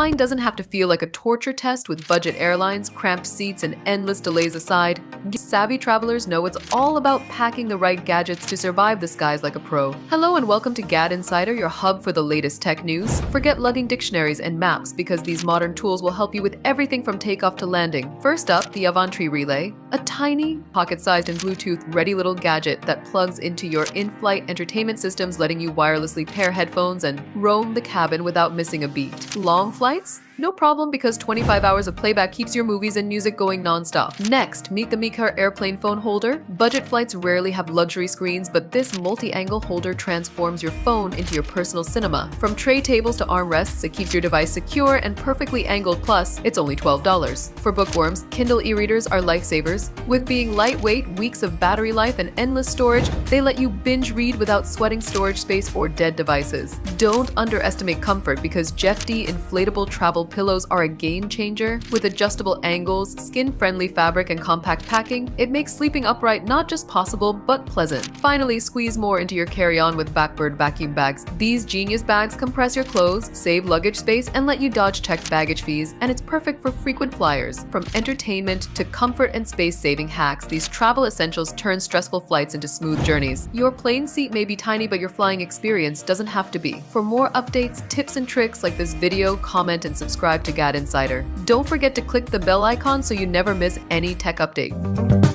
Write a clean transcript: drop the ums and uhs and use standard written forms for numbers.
Flying doesn't have to feel like a torture test with budget airlines, cramped seats, and endless delays aside. Savvy travelers know it's all about packing the right gadgets to survive the skies like a pro. Hello and welcome to GadInsider, your hub for the latest tech news. Forget lugging dictionaries and maps because these modern tools will help you with everything from takeoff to landing. First up, the Avantri Relay, a tiny, pocket-sized and Bluetooth-ready little gadget that plugs into your in-flight entertainment systems, letting you wirelessly pair headphones and roam the cabin without missing a beat. Long flights? No problem, because 25 hours of playback keeps your movies and music going non-stop. Next, meet the Mikar airplane phone holder. Budget flights rarely have luxury screens, but this multi-angle holder transforms your phone into your personal cinema. From tray tables to armrests, it keeps your device secure and perfectly angled, plus it's only $12. For bookworms, Kindle e-readers are lifesavers. With being lightweight, weeks of battery life, and endless storage, they let you binge read without sweating storage space or dead devices. Don't underestimate comfort, because Jeffy inflatable travel pillows are a game changer. With adjustable angles, skin-friendly fabric, and compact packing, it makes sleeping upright not just possible, but pleasant. Finally, squeeze more into your carry-on with Backbird vacuum bags. These genius bags compress your clothes, save luggage space, and let you dodge checked baggage fees, and it's perfect for frequent flyers. From entertainment to comfort and space-saving hacks, these travel essentials turn stressful flights into smooth journeys. Your plane seat may be tiny, but your flying experience doesn't have to be. For more updates, tips, and tricks like this video, comment and subscribe to GadInsider. Don't forget to click the bell icon so you never miss any tech update.